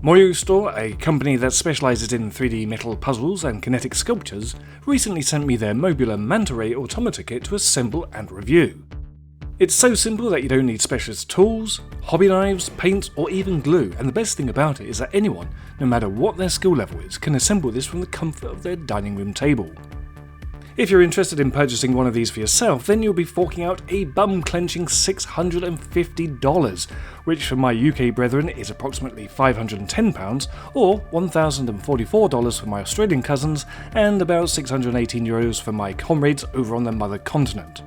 Moyustore, a company that specialises in 3D metal puzzles and kinetic sculptures, recently sent me their Mobula Manta Ray automata kit to assemble and review. It's so simple that you don't need specialist tools, hobby knives, paint or even glue, and the best thing about it is that anyone, no matter what their skill level is, can assemble this from the comfort of their dining room table. If you're interested in purchasing one of these for yourself, then you'll be forking out a bum-clenching $650, which for my UK brethren is approximately £510, or $1,044 for my Australian cousins, and about €618 for my comrades over on the mother continent.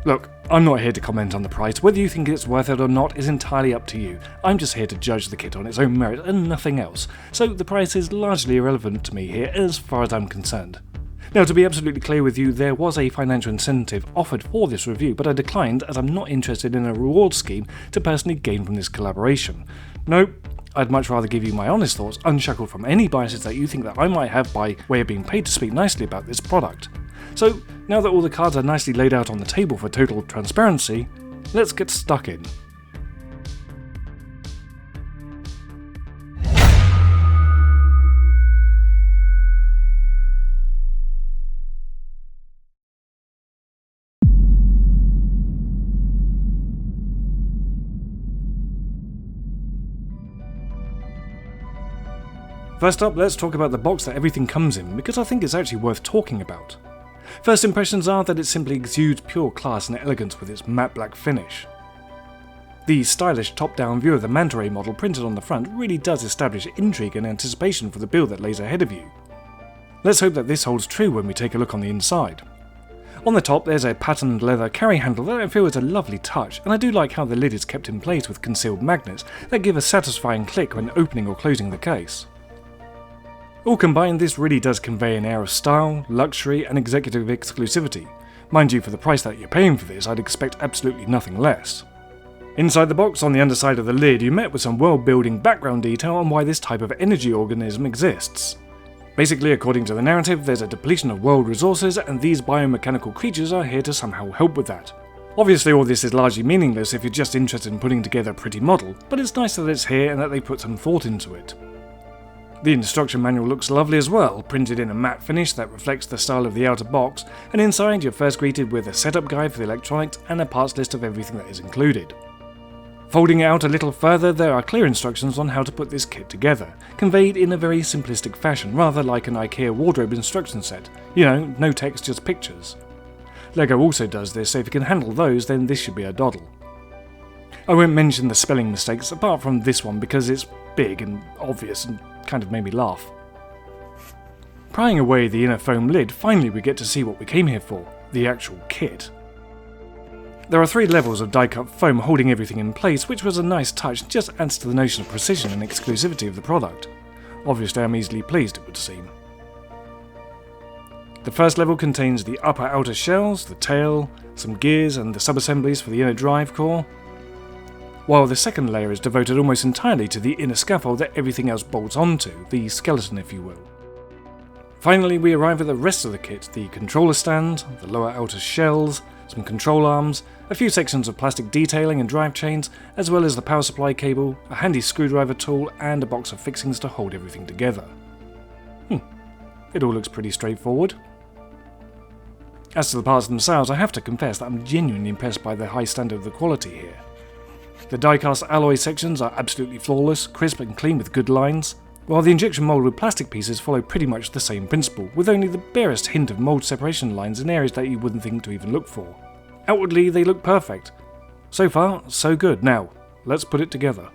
Look, I'm not here to comment on the price. Whether you think it's worth it or not is entirely up to you. I'm just here to judge the kit on its own merit and nothing else, so the price is largely irrelevant to me here as far as I'm concerned. Now, to be absolutely clear with you, there was a financial incentive offered for this review, but I declined as I'm not interested in a reward scheme to personally gain from this collaboration. No, I'd much rather give you my honest thoughts, unshackled from any biases that you think that I might have by way of being paid to speak nicely about this product. So, now that all the cards are nicely laid out on the table for total transparency, let's get stuck in. First up, let's talk about the box that everything comes in, because I think it's actually worth talking about. First impressions are that it simply exudes pure class and elegance with its matte black finish. The stylish top-down view of the Manta Ray model printed on the front really does establish intrigue and anticipation for the build that lays ahead of you. Let's hope that this holds true when we take a look on the inside. On the top there's a patterned leather carry handle that I feel is a lovely touch, and I do like how the lid is kept in place with concealed magnets that give a satisfying click when opening or closing the case. All combined, this really does convey an air of style, luxury and executive exclusivity. Mind you, for the price that you're paying for this, I'd expect absolutely nothing less. Inside the box, on the underside of the lid, you're met with some world-building background detail on why this type of energy organism exists. Basically, according to the narrative, there's a depletion of world resources, and these biomechanical creatures are here to somehow help with that. Obviously, all this is largely meaningless if you're just interested in putting together a pretty model, but it's nice that it's here and that they put some thought into it. The instruction manual looks lovely as well, printed in a matte finish that reflects the style of the outer box, and inside you're first greeted with a setup guide for the electronics and a parts list of everything that is included. Folding it out a little further, there are clear instructions on how to put this kit together, conveyed in a very simplistic fashion, rather like an IKEA wardrobe instruction set. You know, no text, just pictures. LEGO also does this, so if you can handle those, then this should be a doddle. I won't mention the spelling mistakes apart from this one because it's big and obvious and kind of made me laugh. Prying away the inner foam lid, finally we get to see what we came here for, the actual kit. There are 3 levels of die-cut foam holding everything in place, which was a nice touch and just adds to the notion of precision and exclusivity of the product. Obviously I'm easily pleased, it would seem. The first level contains the upper outer shells, the tail, some gears and the sub-assemblies for the inner drive core, while the second layer is devoted almost entirely to the inner scaffold that everything else bolts onto, the skeleton if you will. Finally we arrive at the rest of the kit, the controller stand, the lower outer shells, some control arms, a few sections of plastic detailing and drive chains, as well as the power supply cable, a handy screwdriver tool and a box of fixings to hold everything together. It all looks pretty straightforward. As to the parts themselves, I have to confess that I'm genuinely impressed by the high standard of the quality here. The die-cast alloy sections are absolutely flawless, crisp and clean with good lines, while the injection moulded plastic pieces follow pretty much the same principle, with only the barest hint of mould separation lines in areas that you wouldn't think to even look for. Outwardly, they look perfect. So far, so good. Now, let's put it together.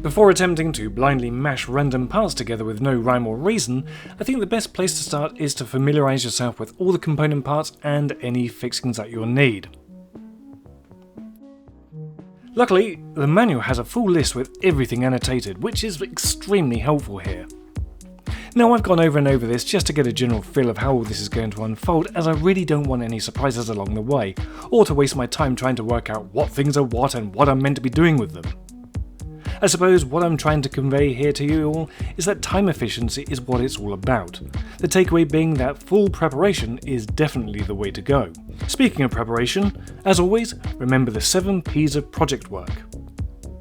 Before attempting to blindly mash random parts together with no rhyme or reason, I think the best place to start is to familiarise yourself with all the component parts and any fixings that you'll need. Luckily, the manual has a full list with everything annotated, which is extremely helpful here. Now I've gone over and over this just to get a general feel of how all this is going to unfold, as I really don't want any surprises along the way, or to waste my time trying to work out what things are what and what I'm meant to be doing with them. I suppose what I'm trying to convey here to you all is that time efficiency is what it's all about. The takeaway being that full preparation is definitely the way to go. Speaking of preparation, as always, remember the 7 P's of project work.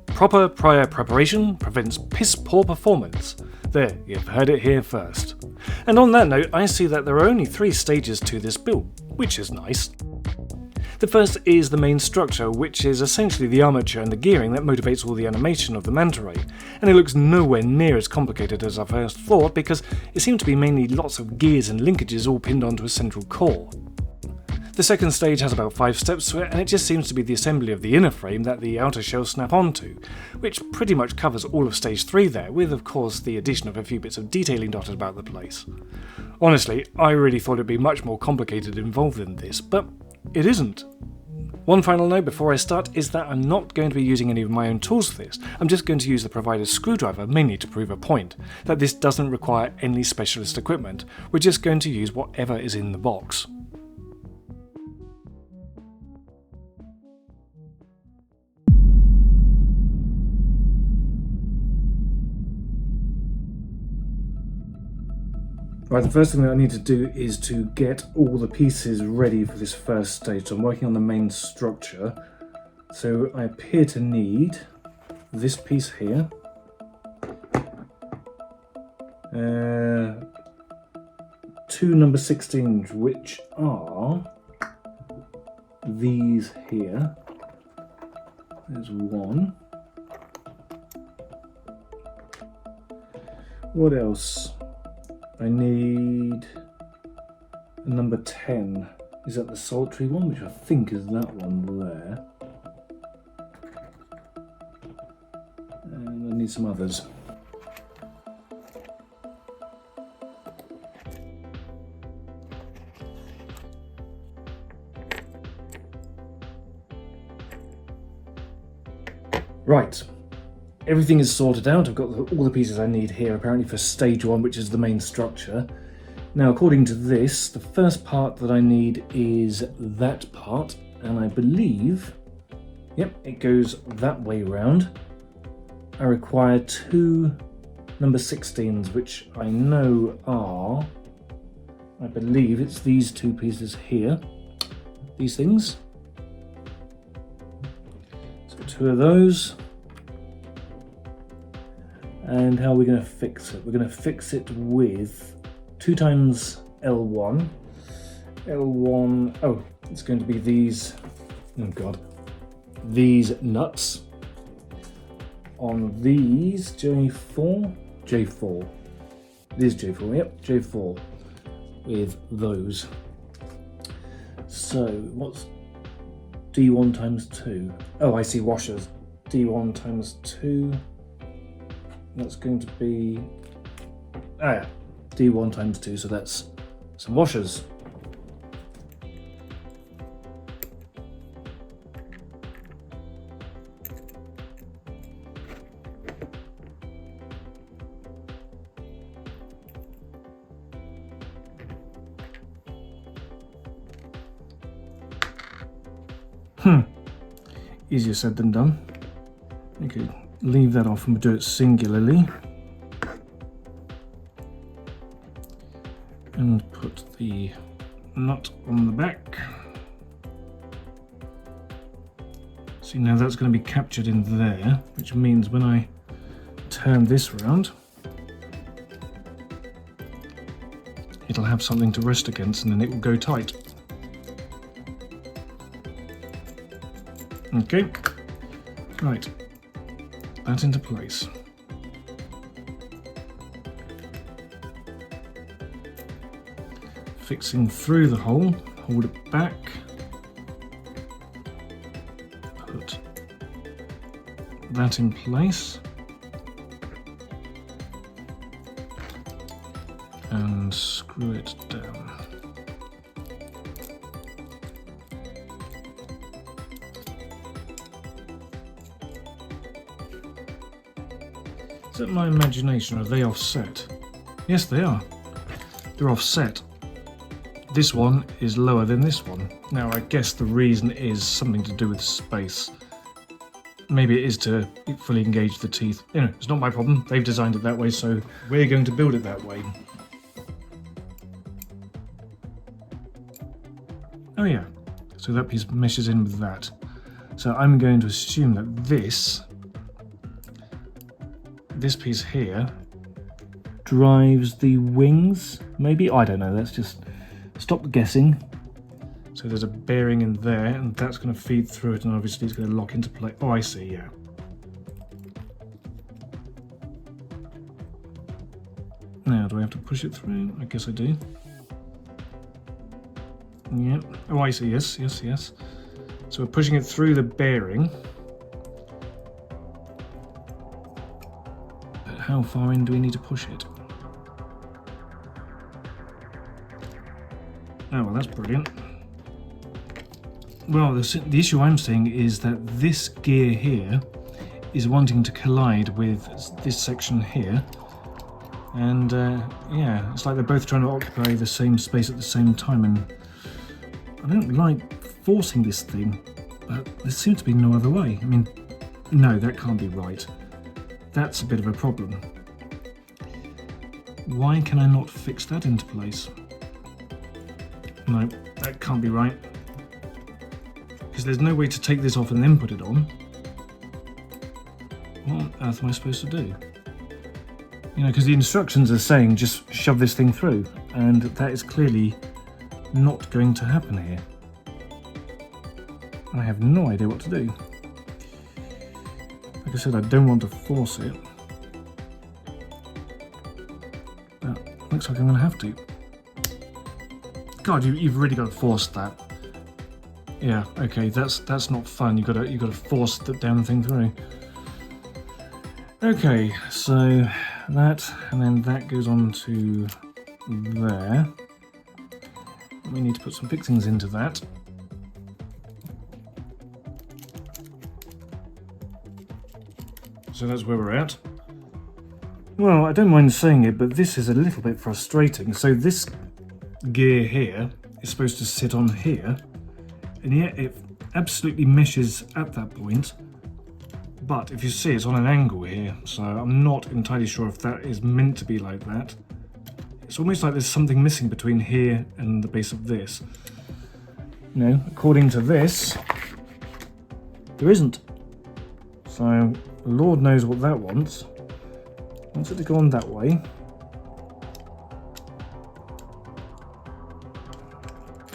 Proper prior preparation prevents piss-poor performance. There, you've heard it here first. And on that note, I see that there are only 3 stages to this build, which is nice. The first is the main structure, which is essentially the armature and the gearing that motivates all the animation of the Manta Ray, and it looks nowhere near as complicated as I first thought because it seemed to be mainly lots of gears and linkages all pinned onto a central core. The second stage has about 5 steps to it, and it just seems to be the assembly of the inner frame that the outer shells snap onto, which pretty much covers all of stage 3 there, with of course the addition of a few bits of detailing dotted about the place. Honestly, I really thought it'd be much more complicated involved than this, but it isn't. One final note before I start is that I'm not going to be using any of my own tools for this. I'm just going to use the provider's screwdriver mainly to prove a point, that this doesn't require any specialist equipment. We're just going to use whatever is in the box. Right, the first thing that I need to do is to get all the pieces ready for this first stage. So I'm working on the main structure. So I appear to need this piece here. 2 number 16s, which are these here. There's one. What else? I need a number 10. Is that the solitary one? Which I think is that one there. And I need some others. Right. Everything is sorted out. I've got all the pieces I need here apparently for stage 1, which is the main structure. Now according to this, the first part that I need is that part, and I believe, yep, it goes that way round. I require 2 number 16s, which I know are, I believe it's these 2 pieces here, these things. So 2 of those. And how are we going to fix it? We're going to fix it with 2 times L1. L1, oh, it's going to be these, oh god, these nuts on these J4, J4, this J4, yep, J4, with those. So what's D1 times 2? Oh, I see, washers. D1 times 2. That's going to be D1 times 2, so that's some washers. Easier said than done. Okay. Leave that off and do it singularly. And put the nut on the back. See, now that's going to be captured in there, which means when I turn this round, it'll have something to rest against and then it will go tight. Okay, right. That into place. Fixing through the hole, hold it back, put that in place, and screw it down. Is that my imagination, or are they offset? Yes, they are. They're offset. This one is lower than this one. Now, I guess the reason is something to do with space. maybe it is to fully engage the teeth. You know, it's not my problem. They've designed it that way, so we're going to build it that way. Oh yeah, so that piece meshes in with that. So I'm going to assume that this piece here drives the wings, maybe? I don't know, let's just stop guessing. So there's a bearing in there, and that's going to feed through it, and obviously it's going to lock into place. Oh, I see, yeah. Now, do I have to push it through? I guess I do. Yep. Oh, I see, yes, yes, yes. So we're pushing it through the bearing. But how far in do we need to push it? Oh, well, that's brilliant. Well, the issue I'm seeing is that this gear here is wanting to collide with this section here. And, yeah, it's like they're both trying to occupy the same space at the same time. And I don't like forcing this thing, but there seems to be no other way. I mean, no, that can't be right. That's a bit of a problem. Why can I not fix that into place? No, that can't be right. Because there's no way to take this off and then put it on. What on earth am I supposed to do? You know, because the instructions are saying just shove this thing through, and that is clearly not going to happen here. I have no idea what to do. Like I said, I don't want to force it. But looks like I'm going to have to. God, you've really got to force that. Yeah, okay, that's not fun. You got to force the damn thing through. Okay, so that, and then that goes on to there. We need to put some fixings into that. So that's where we're at. Well, I don't mind saying it, but this is a little bit frustrating. So this gear here is supposed to sit on here, and yet it absolutely meshes at that point. But if you see, it's on an angle here, so I'm not entirely sure if that is meant to be like that. It's almost like there's something missing between here and the base of this. You know, according to this, there isn't. So, Lord knows what that wants. Wants it to go on that way.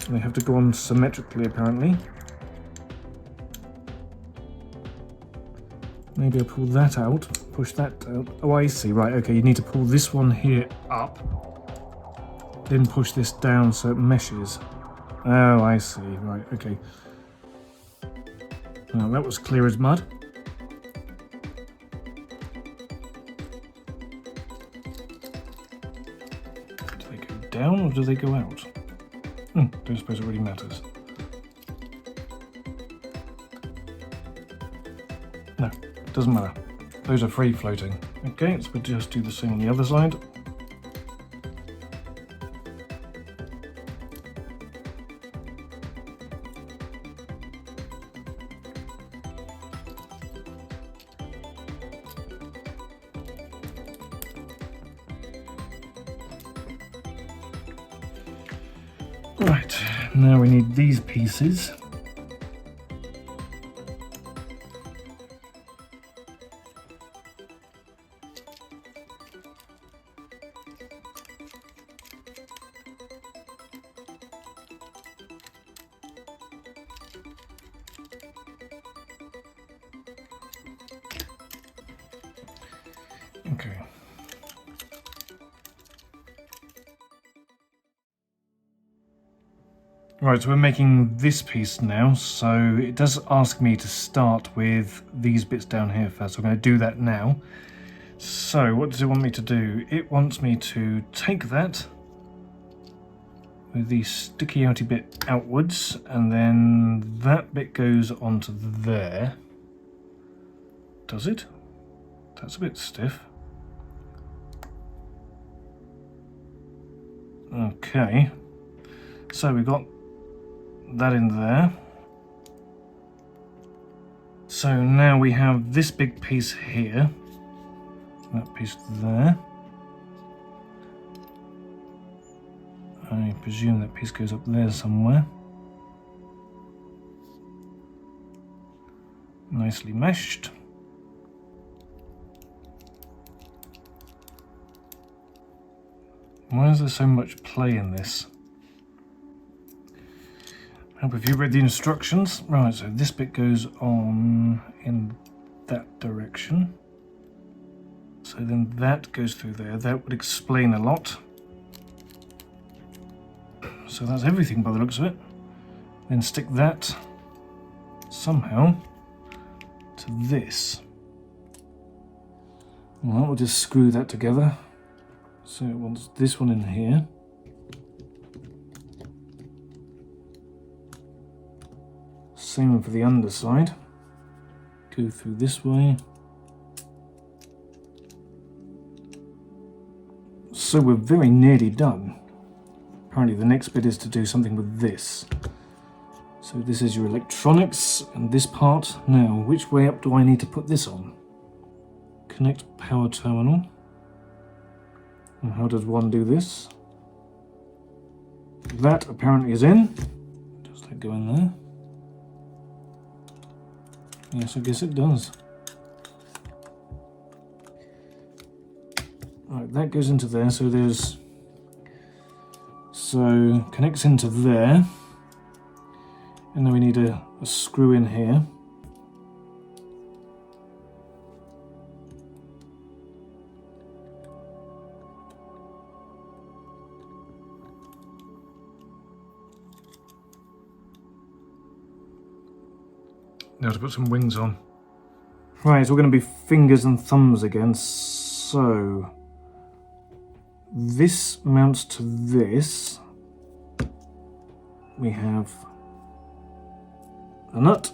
And they have to go on symmetrically, apparently. Maybe I'll pull that out, push that out. Oh, I see, right, okay, you need to pull this one here up, then push this down so it meshes. Oh, I see, right, okay. Well, that was clear as mud. Do they go down or do they go out? Don't suppose it really matters. No. Doesn't matter. Those are free floating. Okay, so we'll just do the same on the other side. Right, now we need these pieces. Okay. Right, so we're making this piece now, so it does ask me to start with these bits down here first. So I'm going to do that now. So what does it want me to do? It wants me to take that with the sticky outy bit outwards, and then that bit goes onto there. Does it? That's a bit stiff. Okay, so we've got that in there. So now we have this big piece here, that piece there. I presume that piece goes up there somewhere. Nicely meshed. Why is there so much play in this? Hope if you read the instructions. Right, so this bit goes on in that direction. So then that goes through there. That would explain a lot. So that's everything by the looks of it. Then stick that somehow to this. Well, we'll just screw that together. So it wants this one in here. Same one for the underside. Go through this way. So we're very nearly done. Apparently the next bit is to do something with this. So this is your electronics and this part. Now, which way up do I need to put this on? Connect power terminal. And how does one do this? That apparently is in. Does that go in there? Yes, I guess it does. Right, that goes into there, so there's... So, connects into there. And then we need a screw in here. Now to put some wings on. Right, so we're going to be fingers and thumbs again. So this mounts to this. We have a nut.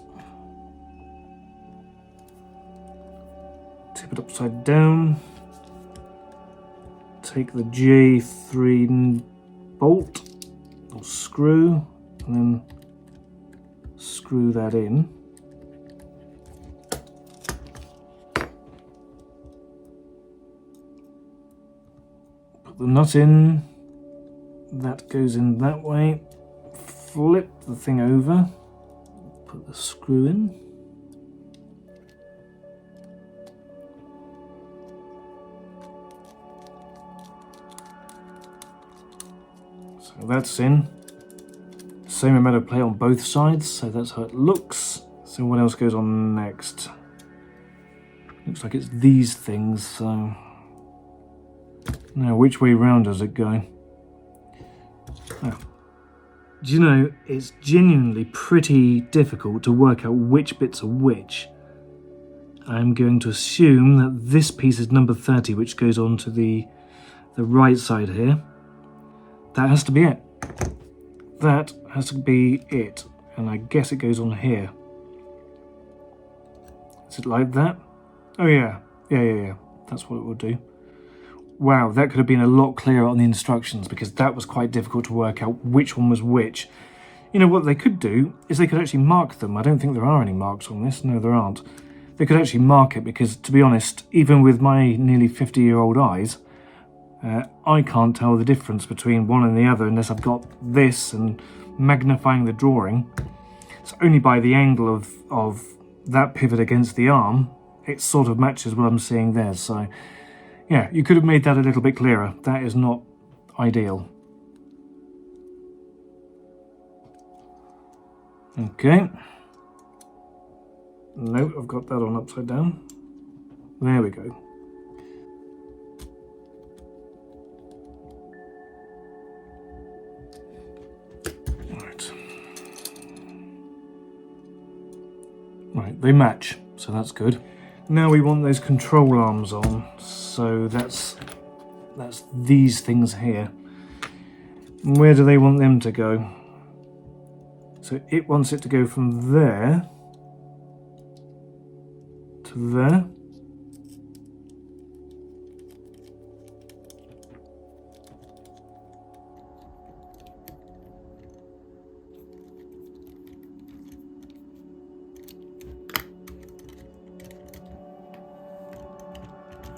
Tip it upside down. Take the J3 bolt or screw and then screw that in. The nut in, that goes in that way, flip the thing over, put the screw in, so that's in, same amount of play on both sides, so that's how it looks. So what else goes on next? Looks like it's these things, so... Now, which way round does it go? Oh. Do you know, it's genuinely pretty difficult to work out which bits are which. I'm going to assume that this piece is number 30, which goes on to the right side here. That has to be it. That has to be it. And I guess it goes on here. Is it like that? Oh yeah. Yeah. That's what it will do. Wow, that could have been a lot clearer on the instructions because that was quite difficult to work out which one was which. You know, what they could do is they could actually mark them. I don't think there are any marks on this. No, there aren't. They could actually mark it because, to be honest, even with my nearly 50-year-old eyes, I can't tell the difference between one and the other unless I've got this and magnifying the drawing. It's only by the angle of that pivot against the arm, it sort of matches what I'm seeing there, so... Yeah, you could have made that a little bit clearer. That is not ideal. Okay. No, I've got that on upside down. There we go. Right. Right, they match, so that's good. Now we want those control arms on, so that's these things here. Where do they want them to go? So it wants it to go from there to there.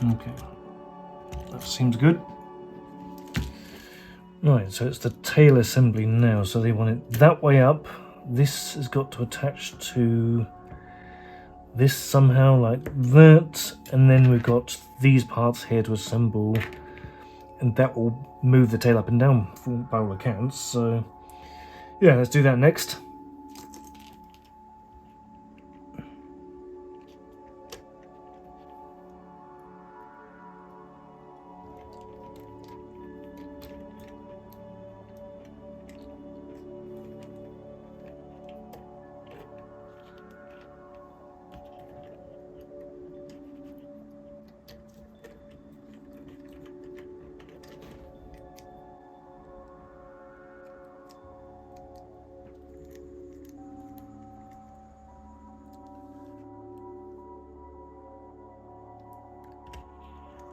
Okay, that seems good. Right, so it's the tail assembly now, so they want it that way up. This has got to attach to this somehow, like that, and then we've got these parts here to assemble, and that will move the tail up and down by all accounts. So yeah, let's do that next.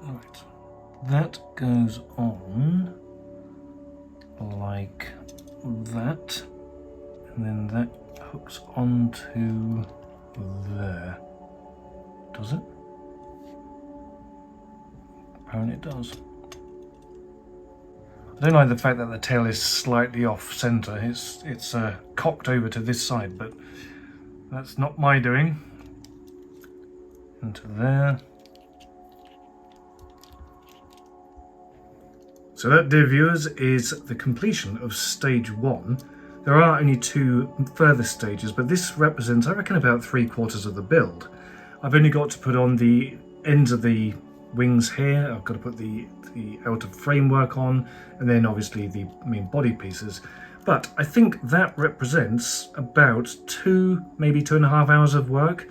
Right, that goes on like that, and then that hooks onto there. Does it? Apparently it does. I don't like the fact that the tail is slightly off centre. It's cocked over to this side, but that's not my doing. Into there. So that, dear viewers, is the completion of stage 1. There are only 2 further stages, but this represents, I reckon, about 3/4 of the build. I've only got to put on the ends of the wings here. I've got to put the outer framework on, and then obviously the main body pieces. But I think that represents about 2, maybe 2.5 hours of work.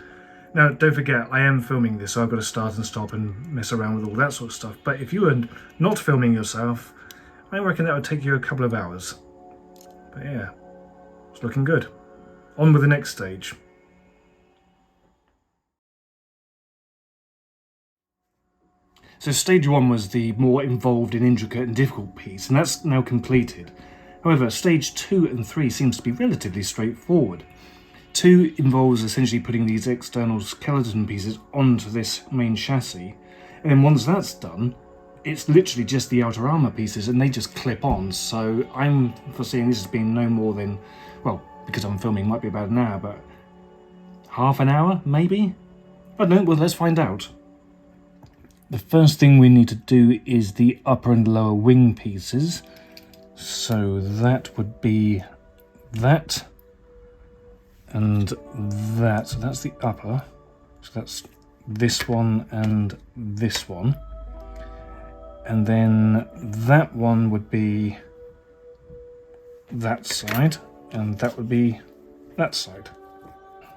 Now, don't forget, I am filming this, so I've got to start and stop and mess around with all that sort of stuff. But if you were not filming yourself, I reckon that would take you a couple of hours. But yeah, it's looking good. On with the next stage. So stage 1 was the more involved and intricate and difficult piece, and that's now completed. However, stage 2 and 3 seems to be relatively straightforward. 2 involves essentially putting these external skeleton pieces onto this main chassis, and then once that's done, it's literally just the outer armour pieces and they just clip on. So I'm foreseeing this as being no more than, well, because I'm filming, might be about an hour, but half an hour maybe? I don't know, well, let's find out. The first thing we need to do is the upper and lower wing pieces. So that would be that and that. So that's the upper. So that's this one and this one. And then that one would be that side, and that would be that side.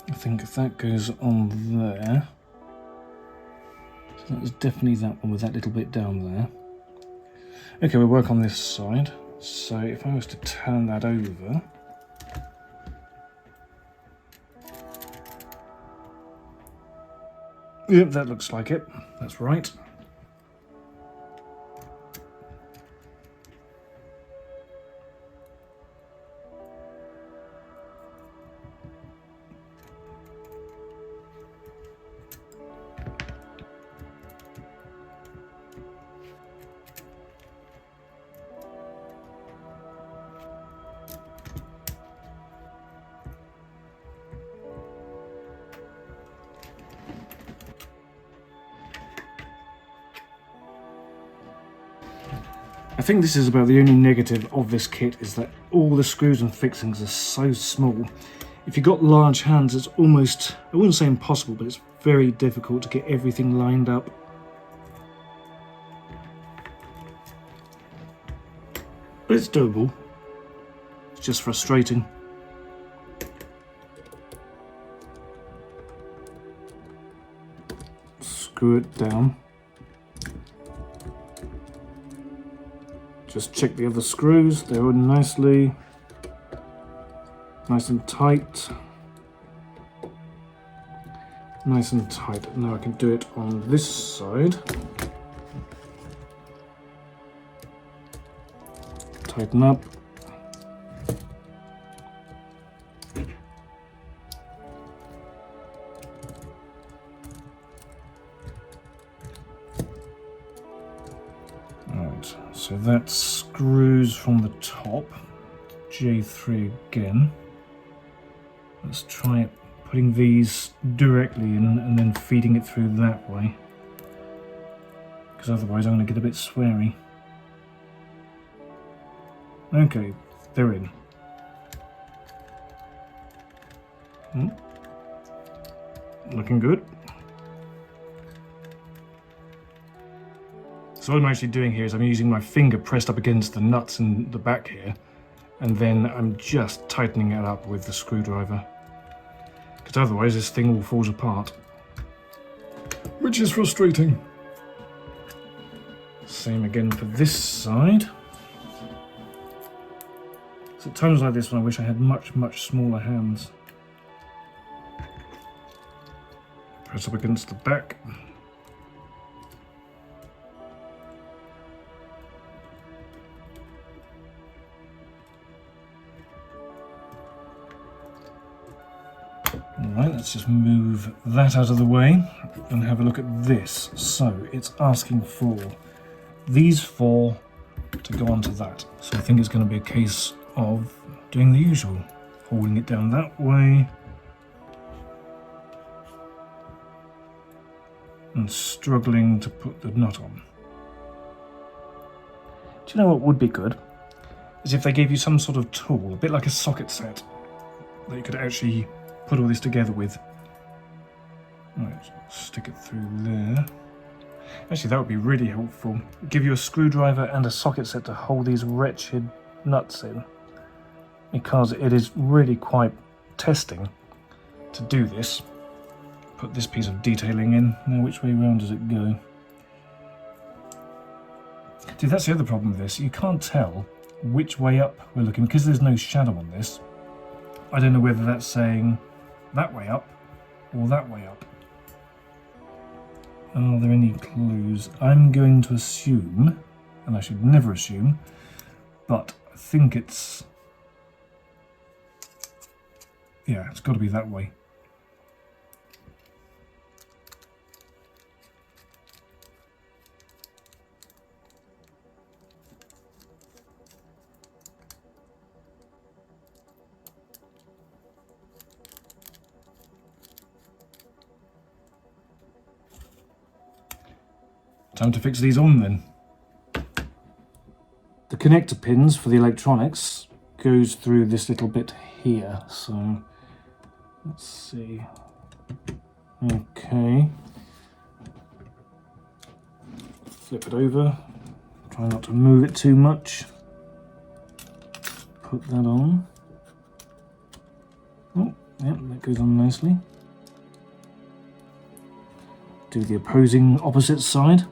I think if that goes on there, so that is definitely that one with that little bit down there. Okay, we'll work on this side. So if I was to turn that over, yep, that looks like it. That's right. I think this is about the only negative of this kit, is that all the screws and fixings are so small. If you've got large hands, it's almost, I wouldn't say impossible, but it's very difficult to get everything lined up. But it's doable. It's just frustrating. Screw it down. Just check the other screws, they're all nice and tight. Nice and tight. Now I can do it on this side. Tighten up. So that screws from the top. J3 again. Let's try it, putting these directly in and then feeding it through that way. Because otherwise I'm going to get a bit sweary. Okay, they're in. Looking good. So what I'm actually doing here is I'm using my finger pressed up against the nuts in the back here, and then I'm just tightening it up with the screwdriver. Because otherwise this thing all falls apart. Which is frustrating. Same again for this side. So at times like this one I wish I had much smaller hands. Press up against the back. Alright, let's just move that out of the way and have a look at this. So it's asking for these four to go onto that. So I think it's going to be a case of doing the usual, holding it down that way and struggling to put the nut on. Do you know what would be good? Is if they gave you some sort of tool, a bit like a socket set, that you could actually put all this together with. Right, stick it through there. Actually, that would be really helpful. Give you a screwdriver and a socket set to hold these wretched nuts in, because it is really quite testing to do this. Put this piece of detailing in. Now, which way around does it go? See, that's the other problem with this. You can't tell which way up we're looking because there's no shadow on this. I don't know whether that's saying that way up or that way up. Are there any clues? I'm going to assume, and I should never assume, but I think it's... yeah, it's got to be that way. Time to fix these on then. The connector pins for the electronics goes through this little bit here, so let's see. Okay. Flip it over. Try not to move it too much. Put that on. Oh, yep, that goes on nicely. Do the opposing opposite side.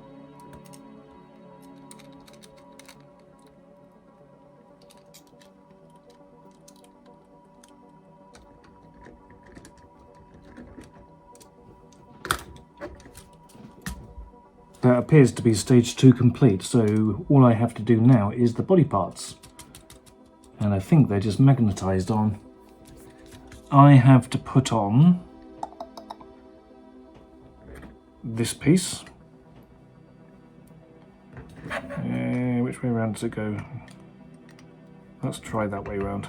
That appears to be stage 2 complete, so all I have to do now is the body parts. And I think they're just magnetised on. I have to put on this piece. Which way around does it go? Let's try that way around.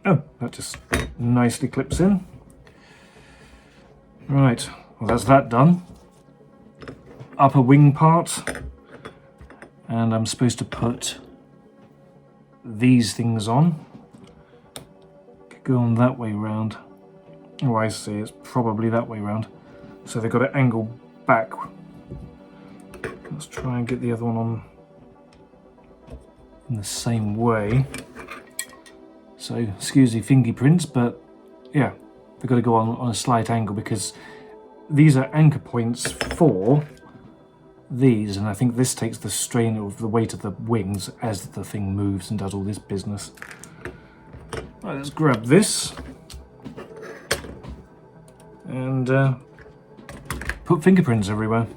Oh, that just nicely clips in. Right, well that's that done. Upper wing part, and I'm supposed to put these things on. Could go on that way round. Oh, I see, it's probably that way round. So they've got to angle back. Let's try and get the other one on in the same way. So, excuse the fingerprints, but yeah, they've got to go on a slight angle because these are anchor points for these, and I think this takes the strain of the weight of the wings as the thing moves and does all this business. Right, let's grab this and put fingerprints everywhere.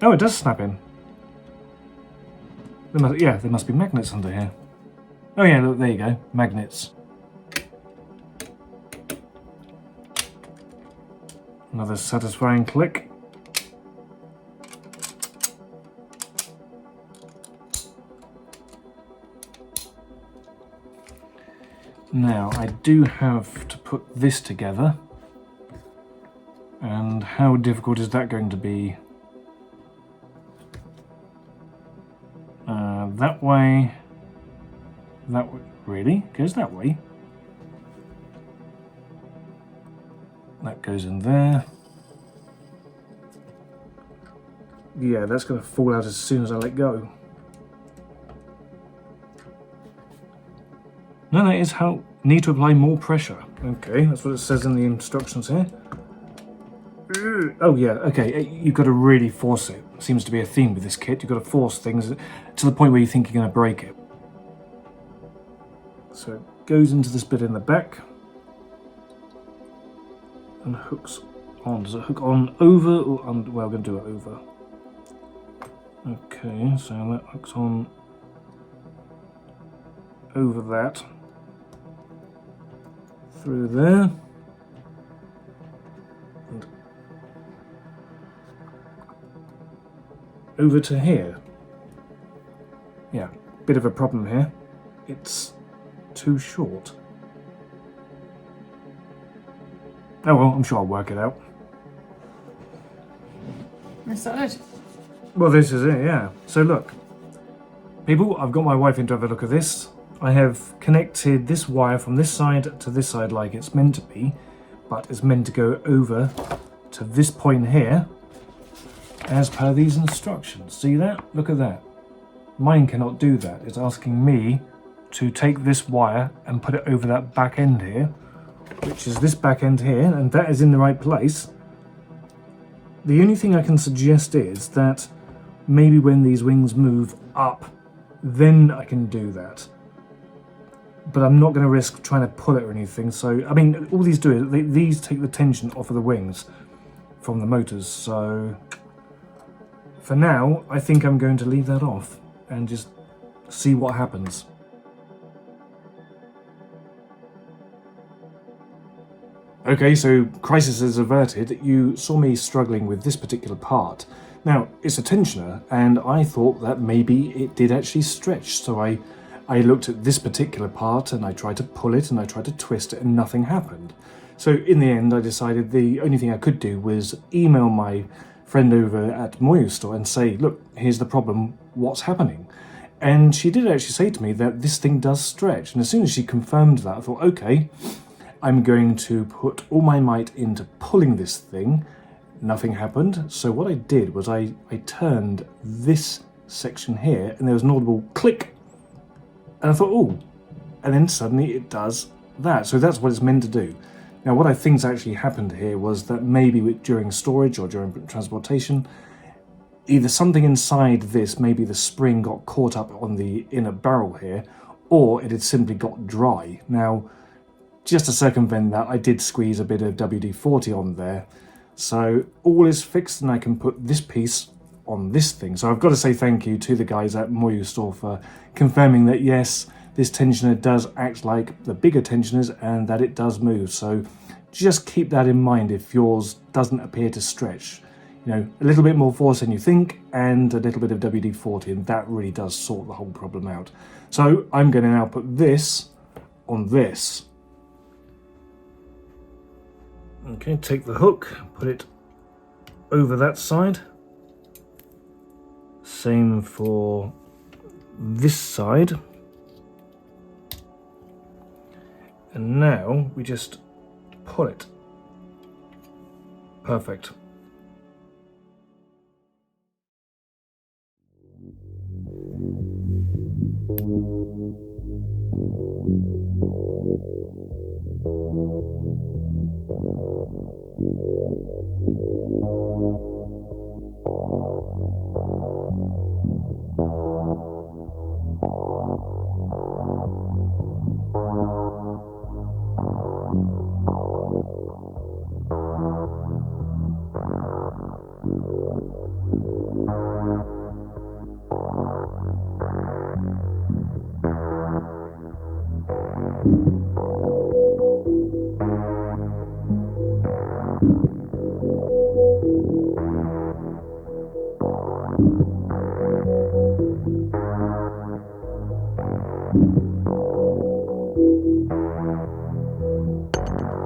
Oh, it does snap in. There must be magnets under here. Oh yeah, look, there you go, magnets. Another satisfying click. Now, I do have to put this together. And how difficult is that going to be? That way. That way. Really? Goes that way? That goes in there. Yeah, that's going to fall out as soon as I let go. No, that is how... Need to apply more pressure. Okay, that's what it says in the instructions here. Oh yeah, okay, you've got to really force it. Seems to be a theme with this kit. You've got to force things to the point where you think you're going to break it. So it goes into this bit in the back. And hooks on. Does it hook on over or under? Well, we're going to do it over. Okay, so that hooks on over that. Through there. And over to here. Yeah, bit of a problem here. It's too short. Oh well, I'm sure I'll work it out. Is that it? Well, this is it, yeah. So look, people, I've got my wife in to have a look at this. I have connected this wire from this side to this side like it's meant to be, but it's meant to go over to this point here as per these instructions. See that? Look at that. Mine cannot do that. It's asking me to take this wire and put it over that back end here, which is this back end here, and that is in the right place. The only thing I can suggest is that maybe when these wings move up, then I can do that. But I'm not going to risk trying to pull it or anything. So, I mean, all these do is these take the tension off of the wings from the motors. So, for now, I think I'm going to leave that off and just see what happens. Okay, so crisis is averted. You saw me struggling with this particular part. Now, it's a tensioner, and I thought that maybe it did actually stretch. So I looked at this particular part, and I tried to pull it, and I tried to twist it, and nothing happened. So in the end, I decided the only thing I could do was email my friend over at Moyustore and say, look, here's the problem, what's happening? And she did actually say to me that this thing does stretch. And as soon as she confirmed that, I thought, okay, I'm going to put all my might into pulling this thing. Nothing happened. So what I did was I turned this section here and there was an audible click. And I thought, oh, and then suddenly it does that. So that's what it's meant to do. Now what I think's actually happened here was that maybe during storage or during transportation, either something inside this, maybe the spring got caught up on the inner barrel here, or it had simply got dry. Now, just to circumvent that, I did squeeze a bit of WD-40 on there. So all is fixed and I can put this piece on this thing. So I've got to say thank you to the guys at Moyustore for confirming that yes, this tensioner does act like the bigger tensioners and that it does move. So just keep that in mind if yours doesn't appear to stretch. You know, a little bit more force than you think and a little bit of WD-40, and that really does sort the whole problem out. So I'm going to now put this on this. Okay, take the hook, put it over that side. Same for this side. And now we just pull it. Perfect.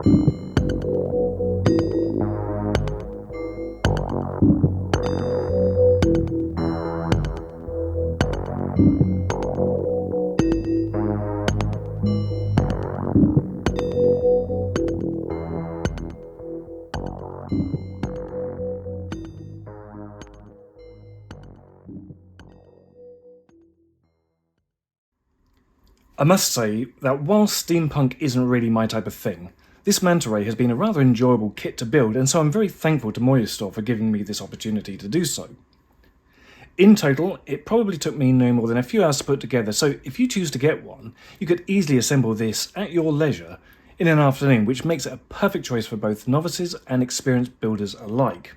I must say that while steampunk isn't really my type of thing, this Manta Ray has been a rather enjoyable kit to build, and so I'm very thankful to Moyustore for giving me this opportunity to do so. In total, it probably took me no more than a few hours to put together, so if you choose to get one, you could easily assemble this at your leisure in an afternoon, which makes it a perfect choice for both novices and experienced builders alike.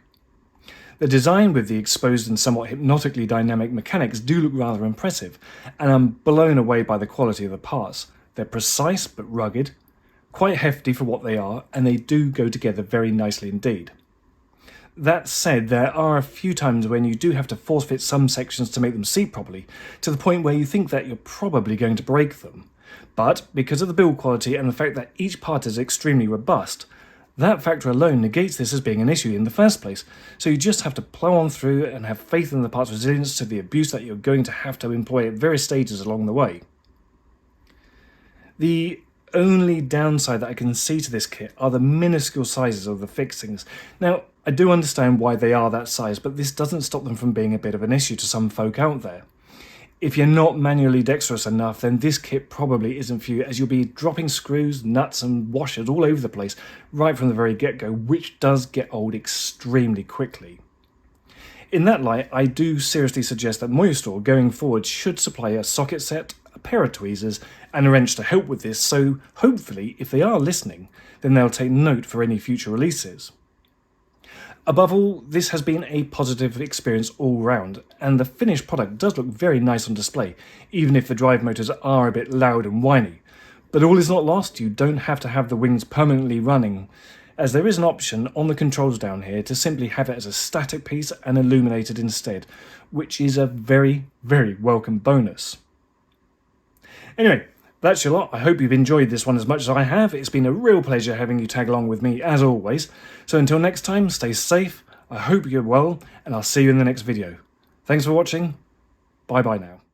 The design with the exposed and somewhat hypnotically dynamic mechanics do look rather impressive, and I'm blown away by the quality of the parts. They're precise but rugged, quite hefty for what they are, and they do go together very nicely indeed. That said, there are a few times when you do have to force fit some sections to make them seat properly, to the point where you think that you're probably going to break them. But because of the build quality and the fact that each part is extremely robust, that factor alone negates this as being an issue in the first place, so you just have to plow on through and have faith in the part's resilience to the abuse that you're going to have to employ at various stages along the way. The only downside that I can see to this kit are the minuscule sizes of the fixings. Now, I do understand why they are that size, but this doesn't stop them from being a bit of an issue to some folk out there. If you're not manually dexterous enough, then this kit probably isn't for you, as you'll be dropping screws, nuts and washers all over the place right from the very get-go, which does get old extremely quickly. In that light, I do seriously suggest that Moyustore going forward should supply a socket set, a pair of tweezers and a wrench to help with this, so hopefully if they are listening, then they'll take note for any future releases. Above all, this has been a positive experience all round, and the finished product does look very nice on display, even if the drive motors are a bit loud and whiny. But all is not lost, you don't have to have the wings permanently running, as there is an option on the controls down here to simply have it as a static piece and illuminated instead, which is a very, very welcome bonus. Anyway, that's your lot. I hope you've enjoyed this one as much as I have. It's been a real pleasure having you tag along with me as always. So until next time, stay safe, I hope you're well, and I'll see you in the next video. Thanks for watching. Bye bye now.